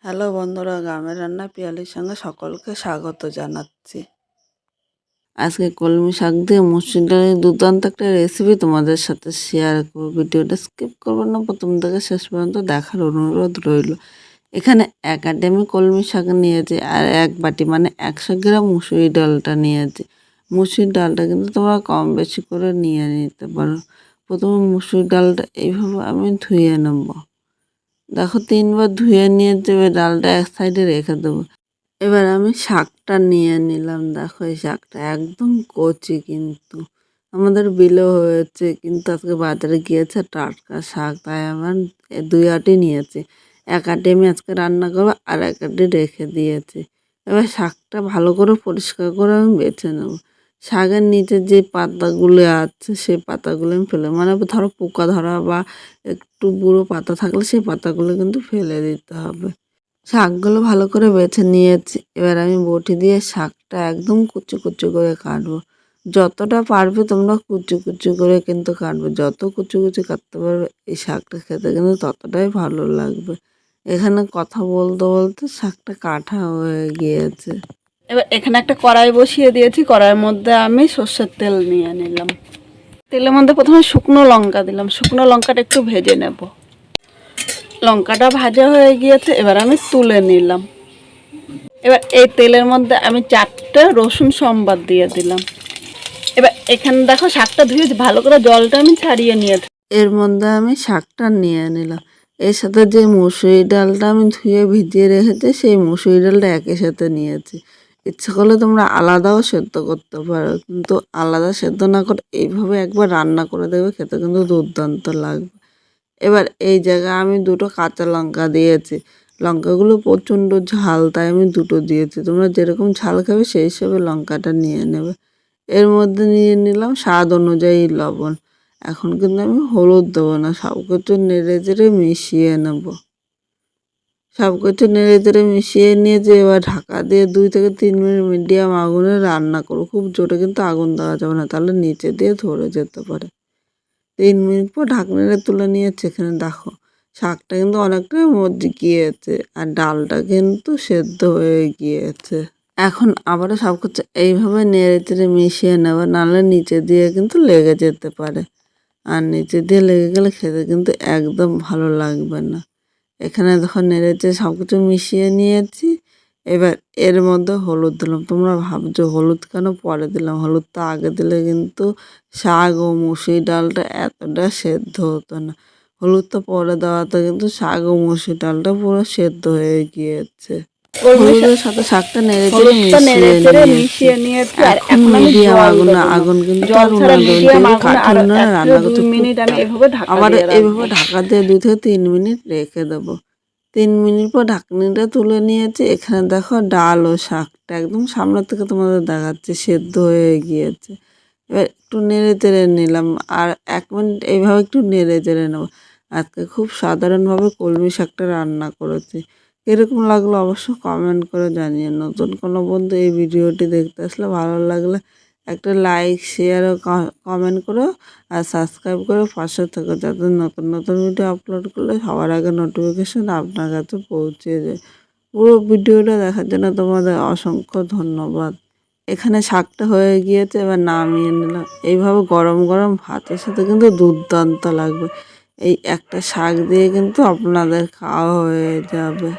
Hello বন্ধুরা, গ্রামের রান্না পিয়ালির সঙ্গে সকলকে স্বাগত জানাচ্ছি। আজকে কলমি শাক দিয়ে মসুর ডালের দুর্দান্ত একটা রেসিপি তোমাদের সাথে শেয়ার করব। ভিডিওটা স্কিপ করবো না, প্রথম থেকে শেষ পর্যন্ত দেখার অনুরোধ রইল। এখানে একাডেমি কলমি শাক নিয়েছি আর এক বাটি মানে 100 গ্রাম মুসুরি ডালটা নিয়েছি। মুসুর ডালটা কিন্তু তোমরা কম বেশি করে নিয়ে নিতে পারো। প্রথমে মুসুর ডালটা এইভাবে আমি ধুয়ে নেব। দেখো 3বার ধুয়ে নিয়ে দেবে, ডালটা এক সাইডে রেখে দেবো। এবার আমি শাকটা নিয়ে নিলাম। দেখো এই শাকটা একদম কচি, কিন্তু আমাদের বিলে হয়েছে, কিন্তু আজকে বাজারে গিয়েছে টাটকা শাক, তাই আমার 2 আটি নিয়েছি। 1 আটি আমি আজকে রান্না করবো আর 1 আটি রেখে দিয়েছি। এবার শাকটা ভালো করে পরিষ্কার করে আমি বেছে নেব। শাকের নিচে যে পাতাগুলো আছে সেই পাতাগুলো আমি ফেলে, মানে ধরো পোকা ধরা বা একটু বুড়ো পাতা থাকলে সেই পাতাগুলো কিন্তু ফেলে দিতে হবে। শাকগুলো ভালো করে বেছে নিয়েছি। এবার আমি বটি দিয়ে শাকটা একদম কুচি কুচি করে কাটবো। যতটা পারবে তোমরা কুচি কুচি করে কিন্তু কাটবে। যত কুচি কুচি কাটতে পারবে এই শাকটা খেতে কিন্তু ততটাই ভালো লাগবে। এখানে কথা বলতে বলতে শাকটা কাটা হয়ে গিয়েছে। এবার এখানে একটা কড়াই বসিয়ে দিয়েছি। কড়াইয়ের মধ্যে আমি সর্ষের তেল নিয়ে নিলাম। তেলের মধ্যে প্রথমে শুকনো লঙ্কা দিলাম। শুকনো লঙ্কাটা একটু ভেজে নেব। লঙ্কাটা ভাজা হয়ে গিয়েছে, এবার আমি তুলে নিলাম। এবার এই তেলের মধ্যে আমি 4টে রসুন সম্বাদ দিয়ে দিলাম। এবার এখানে দেখো শাকটা ধুয়ে ভালো করে জলটা আমি ছাড়িয়ে নিয়েছি। এর মধ্যে আমি শাকটা নিয়ে নিলাম। এর সাথে যে মুসুরি ডালটা আমি ধুয়ে ভিজিয়ে রেখেছি সেই মুসুরি ডালটা একই সাথে নিয়েছি। ইচ্ছে করলে তোমরা আলাদাও সেদ্ধ করতে পারো, কিন্তু আলাদা সেদ্ধ না করে এইভাবে একবার রান্না করে দেবে, খেতে কিন্তু দুর্দান্ত লাগবে। এবার এই জায়গায় আমি 2টো কাঁচা লঙ্কা দিয়েছি। লঙ্কাগুলো প্রচণ্ড ঝাল, তাই আমি 2টো দিয়েছি। তোমরা যেরকম ঝাল খাবে সেই হিসেবে লঙ্কাটা নিয়ে নেবে। এর মধ্যে নিয়ে নিলাম স্বাদ অনুযায়ী লবণ। এখন কিন্তু আমি হলুদ দেবো না, সব কিছু নেড়ে চেড়ে মিশিয়ে নেব। সব কিছু নেড়ে চেড়ে মিশিয়ে নিয়ে যে এবার ঢাকা দিয়ে 2 থেকে 3 মিনিট মিডিয়াম আগুনে রান্না করো। খুব জোরে কিন্তু আগুন দেওয়া যাবে না, তাহলে নিচে দিয়ে ধরে যেতে পারে। 3 মিনিট পর ঢাকনাটা তুলে নিয়েছে। এখানে দেখো শাকটা কিন্তু অনেকটাই মধ্যে গিয়েছে আর ডালটা কিন্তু সেদ্ধ হয়ে গিয়েছে। এখন আবারও সব কিছু এইভাবে নেড়ে চেড়ে মিশিয়ে নেবে, নাহলে নিচে দিয়ে কিন্তু লেগে যেতে পারে। আর নিচে দিয়ে লেগে গেলে খেতে কিন্তু একদম ভালো লাগবে না। এখানে দেখো নেড়ে চেড়ে সব কিছু মিশিয়ে নিয়েছি। এবার এর মধ্যে হলুদ দিলাম। তোমরা ভাবছো হলুদ কেন পরে দিলাম, হলুদটা আগে দিলে কিন্তু শাক ও মুসুরি ডালটা এতটা সেদ্ধ হতো না। হলুদটা পরে দেওয়াতে কিন্তু শাক ও মুসুরি ডালটা পুরো সেদ্ধ হয়ে গিয়েছে। হলুদের সাথে শাকটা নেড়ে চেড়ে মিশিয়ে নিয়েছি। এখন মিডিয়াম আগুন কিন্তু আর কাঠি উনানে রান্না করতে আবার এইভাবে ঢাকা দিয়ে 2 থেকে 3 মিনিট রেখে দেবো। 3 মিনিট পর ঢাকনিটা তুলে নিয়েছি। এখানে দেখো ডাল ও শাকটা একদম সামনে থেকে তোমাদের দেখাচ্ছি সেদ্ধ হয়ে গিয়েছে। এবার একটু নেড়ে চেড়ে নিলাম আর 1 মিনিট এইভাবে একটু নেড়ে চেড়ে নেবো। আজকে খুব সাধারণভাবে কলমি শাকটা রান্না করেছি। এরকম লাগলো অবশ্য কমেন্ট করে জানিয়ে। নতুন কোনো বন্ধু এই ভিডিওটি দেখতে আসলে ভালো লাগলে একটা লাইক শেয়ার ও কমেন্ট করো আর সাবস্ক্রাইব করে পাশে থেকো, যাতে নতুন নতুন ভিডিও আপলোড করলে সবার আগে নোটিফিকেশন আপনার কাছে পৌঁছে যায়। পুরো ভিডিওটা দেখার জন্য তোমাদের অসংখ্য ধন্যবাদ। এখানে শাকটা হয়ে গিয়েছে, এবার নামিয়ে নিলাম। এইভাবে গরম গরম ভাতের সাথে কিন্তু দুর্দান্ত লাগবে। এই একটা শাক দিয়ে কিন্তু আপনাদের খাওয়া হয়ে যাবে।